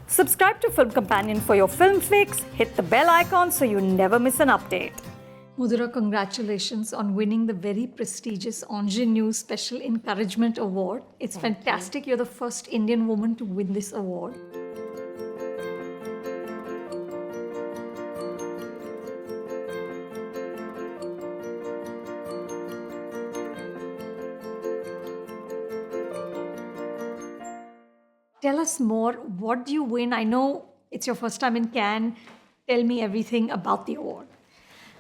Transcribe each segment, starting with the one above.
Subscribe to Film Companion for your film fix. Hit the bell icon so you never miss an update. Modhura, congratulations on winning the very prestigious Angénieux Special Encouragement Award. It's fantastic. You're the first Indian woman to win this award. Tell us more. What do you win? I know it's your first time in Cannes. Tell me everything about the award.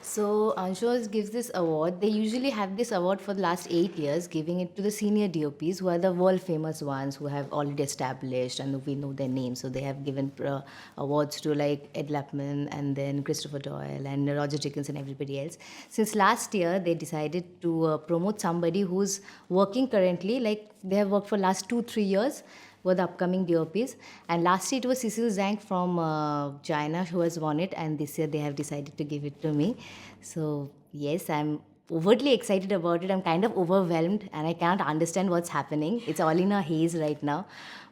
So Angénieux gives this award. They usually have this award for the last 8 years, giving it to the senior DOPs who are the world famous ones who have already established and we know their names. So they have given awards to like Ed Lapman and then Christopher Doyle and Roger Dickens and everybody else. Since last year, they decided to promote somebody who's working currently, like they have worked for last 2-3 years. Were the upcoming DOPs. And last year it was Cecil Zhang from China who has won it, and this year they have decided to give it to me. So yes, I'm overtly excited about it. I'm kind of overwhelmed and I can't understand what's happening. It's all in a haze right now.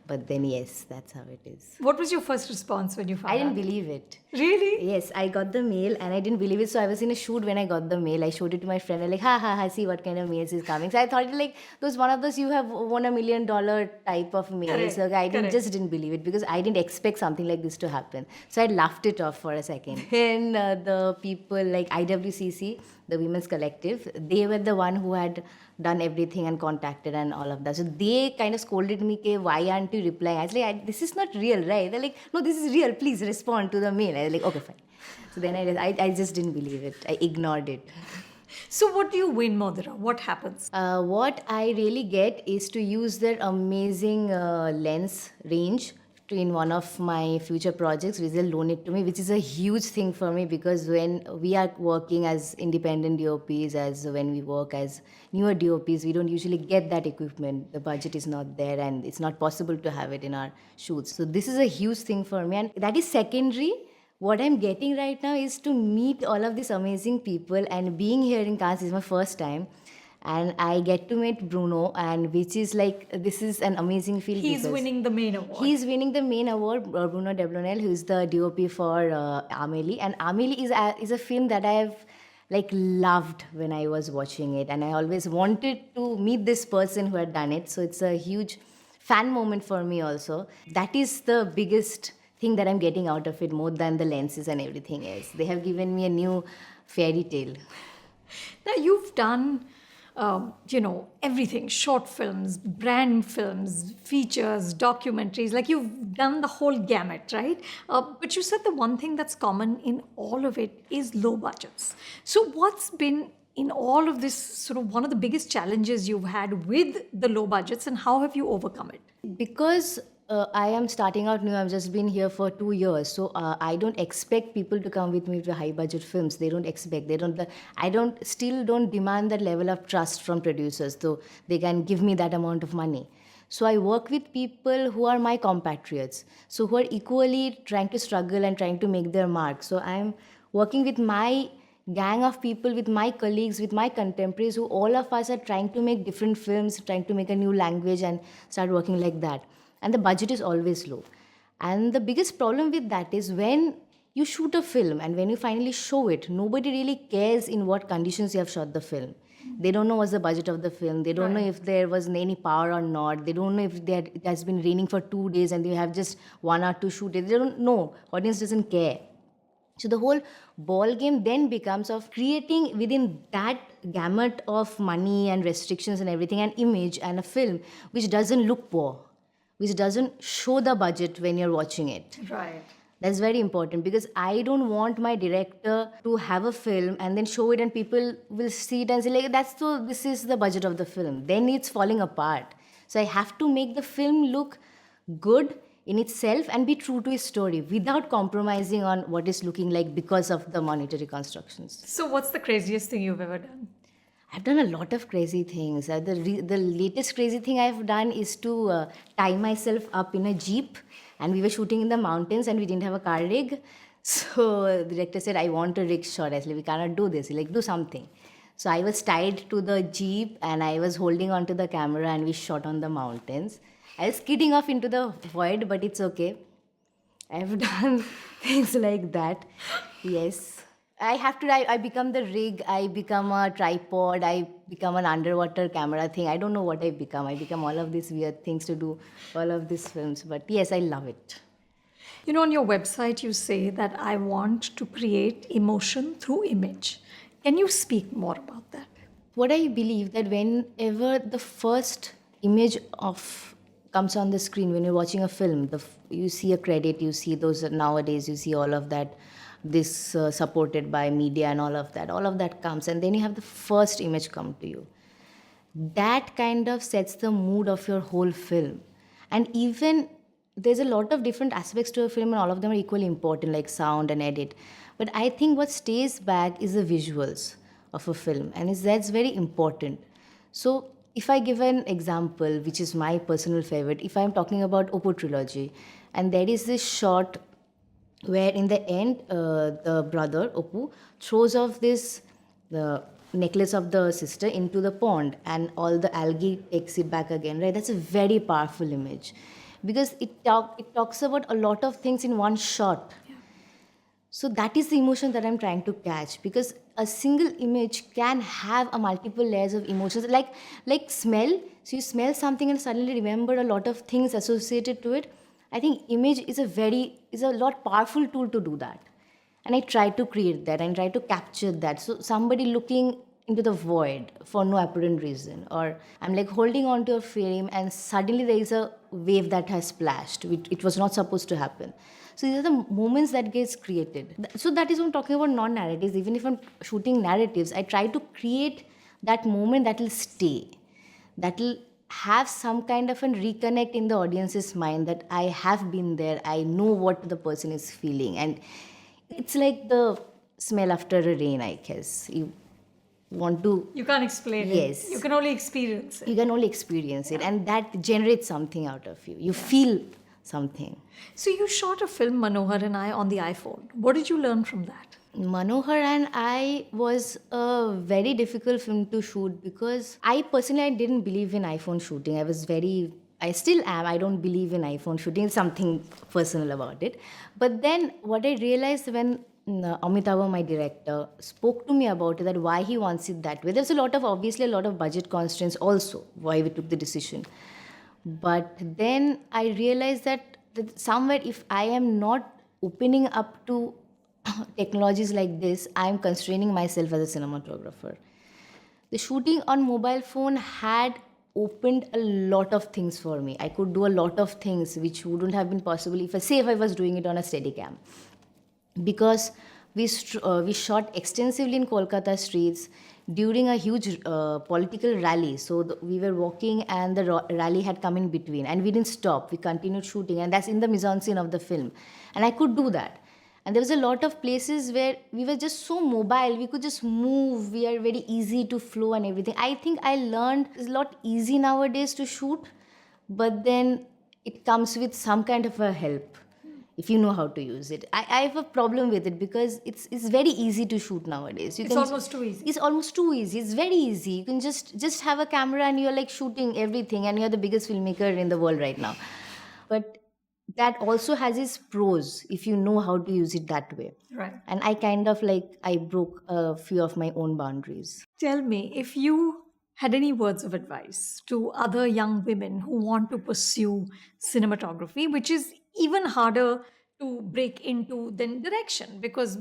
But then yes, that's how it is. What was your first response when you found out? I didn't believe it. Really? Yes, I got the mail and I didn't believe it. So I was in a shoot when I got the mail. I showed it to my friend. I'm like, ha, see what kind of mails is coming. So I thought like those one of those you have won $1 million type of mail. Correct. So I just didn't believe it because I didn't expect something like this to happen. So I laughed it off for a second. Then the people like IWCC, the Women's Collective, they were the one who had done everything and contacted and all of that. So they kind of scolded me, why aren't you replying? I was like, this is not real, right? They're like, no, this is real. Please respond to the mail. I was like, okay, fine. So then I just didn't believe it. I ignored it. So what do you win, Modhura? What happens? What I really get is to use their amazing lens range in one of my future projects, which they'll loan it to me, which is a huge thing for me because when we are working as independent DOPs, as when we work as newer DOPs, we don't usually get that equipment. The budget is not there and it's not possible to have it in our shoots. So this is a huge thing for me, and that is secondary. What I'm getting right now is to meet all of these amazing people, and being here in Cannes is my first time. And I get to meet Bruno, and which is like, this is an amazing feel. He's winning the main award. He's winning the main award, Bruno Deblonel, who is the DOP for Amélie. And Amélie is a film that I have like loved when I was watching it. And I always wanted to meet this person who had done it. So it's a huge fan moment for me also. That is the biggest thing that I'm getting out of it, more than the lenses and everything else. They have given me a new fairy tale. Now you've done everything, short films, brand films, features, documentaries, like you've done the whole gamut, right? But you said the one thing that's common in all of it is low budgets. So what's been in all of this sort of one of the biggest challenges you've had with the low budgets, and how have you overcome it? Because I am starting out new. I've just been here for 2 years, so I don't expect people to come with me to high budget films. They don't expect. I don't demand that level of trust from producers, though they can give me that amount of money. So I work with people who are my compatriots, so who are equally trying to struggle and trying to make their mark. So I'm working with my gang of people, with my colleagues, with my contemporaries, who all of us are trying to make different films, trying to make a new language and start working like that. And the budget is always low. And the biggest problem with that is when you shoot a film and when you finally show it, nobody really cares in what conditions you have shot the film. They don't know what's the budget of the film. They don't know if there was any power or not. They don't know if it has been raining for 2 days and they have just 1 hour to shoot it. They don't know. Audience doesn't care. So the whole ball game then becomes of creating within that gamut of money and restrictions and everything, an image and a film which doesn't look poor, which doesn't show the budget when you're watching it. Right. That's very important because I don't want my director to have a film and then show it and people will see it and say like, this is the budget of the film. Then it's falling apart. So I have to make the film look good in itself and be true to its story without compromising on what it's looking like because of the monetary constructions. So what's the craziest thing you've ever done? I've done a lot of crazy things. The latest crazy thing I've done is to tie myself up in a jeep, and we were shooting in the mountains and we didn't have a car rig. So the director said, I want a rig shot. I said, we cannot do this. He's like, do something. So I was tied to the jeep and I was holding onto the camera and we shot on the mountains. I was skidding off into the void, but it's okay. I've done things like that. Yes. I become the rig, I become a tripod, I become an underwater camera thing. I don't know what I become. I become all of these weird things to do all of these films. But yes, I love it. You know, on your website, you say that I want to create emotion through image. Can you speak more about that? What I believe that whenever the first image of comes on the screen when you're watching a film, you see a credit, you see those nowadays, you see all of that, this supported by media and all of that comes, and then you have the first image come to you. That kind of sets the mood of your whole film. And even there's a lot of different aspects to a film, and all of them are equally important, like sound and edit. But I think what stays back is the visuals of a film, and that's very important. So if I give an example, which is my personal favorite, if I'm talking about Oppo trilogy, and there is this shot where in the end the brother Oppu throws off this the necklace of the sister into the pond, and all the algae takes it back again, right? That's a very powerful image because it talks about a lot of things in one shot. So that is the emotion that I'm trying to catch, because a single image can have a multiple layers of emotions, like smell. So you smell something and suddenly remember a lot of things associated to it. I think image is a lot powerful tool to do that, and I try to create that and try to capture that. So somebody looking into the void for no apparent reason, or I'm like holding on to a frame and suddenly there is a wave that has splashed. It was not supposed to happen. So these are the moments that gets created. So that is what I'm talking about, non-narratives. Even if I'm shooting narratives, I try to create that moment that will stay, that will have some kind of a reconnect in the audience's mind, that I have been there, I know what the person is feeling. And it's like the smell after a rain, I guess. You want to, You can't explain it. You yes, can only experience you it. can only experience it, and that generates something out of you. You feel something. So you shot a film, Manohar and I, on the iPhone. What did you learn from that? Manohar and I was a very difficult film to shoot because I personally I didn't believe in iPhone shooting. I still am. I don't believe in iPhone shooting. It's something personal about it. But then what I realized when Amitabh, my director, spoke to me about it, that why he wants it that way. There's obviously a lot of budget constraints also why we took the decision. But then I realized that somewhere if I am not opening up to technologies like this, I am constraining myself as a cinematographer. The shooting on mobile phone had opened a lot of things for me. I could do a lot of things which wouldn't have been possible if I was doing it on a Steadicam, because we shot extensively in Kolkata streets during a huge political rally. So we were walking and the rally had come in between, and we didn't stop. We continued shooting, and that's in the mise en scene of the film. And I could do that. And there was a lot of places where we were just so mobile. We could just move. We are very easy to flow and everything. I think I learned it's a lot easy nowadays to shoot, but then it comes with some kind of a help if you know how to use it. I have a problem with it because it's very easy to shoot nowadays. It's almost too easy. It's almost too easy. It's very easy. You can just have a camera and you're like shooting everything, and you're the biggest filmmaker in the world right now. But that also has its pros if you know how to use it that way. Right. And I kind of like I broke a few of my own boundaries. Tell me, if you had any words of advice to other young women who want to pursue cinematography, which is even harder to break into than direction, because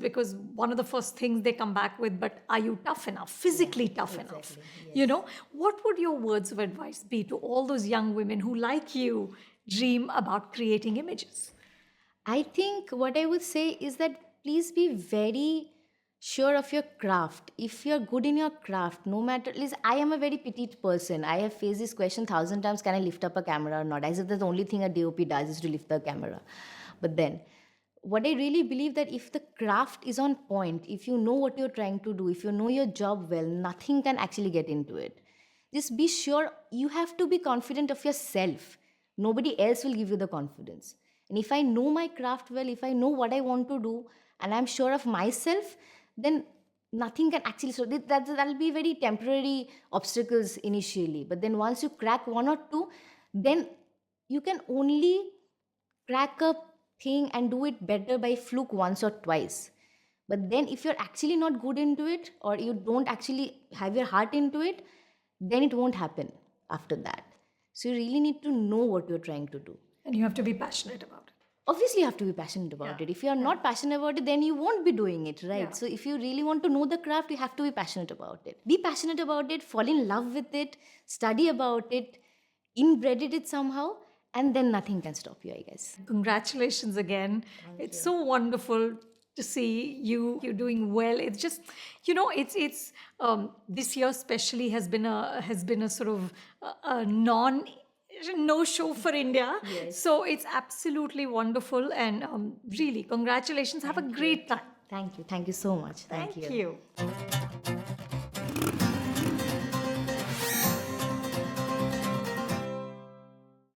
one of the first things they come back with, but are you tough enough, physically tough enough? You know, what would your words of advice be to all those young women who, like you, dream about creating images? I think what I would say is that please be very sure of your craft. If you're good in your craft, no matter, at least I am a very petite person. I have faced this question thousand times: can I lift up a camera or not? As if the only thing a DOP does is to lift the camera. But then, what I really believe that if the craft is on point, if you know what you're trying to do, if you know your job well, nothing can actually get into it. Just be sure you have to be confident of yourself. Nobody else will give you the confidence. And if I know my craft well, if I know what I want to do, and I'm sure of myself, then nothing can actually. So that'll be very temporary obstacles initially. But then once you crack one or two, then you can only crack up thing and do it better by fluke once or twice. But then if you're actually not good into it, or you don't actually have your heart into it, then it won't happen after that. So you really need to know what you're trying to do. And you have to be passionate about it. Obviously, you have to be passionate about it. If you are not passionate about it, then you won't be doing it, right? Yeah. So if you really want to know the craft, you have to be passionate about it. Be passionate about it, fall in love with it, study about it, inbred it somehow, and then nothing can stop you, I guess. Congratulations again. It's so wonderful to see you're doing well. It's just, it's this year especially has been a sort of a no show for India. Yes. So it's absolutely wonderful, and really congratulations. Have a great time. Thank you. Thank you so much. Thank you.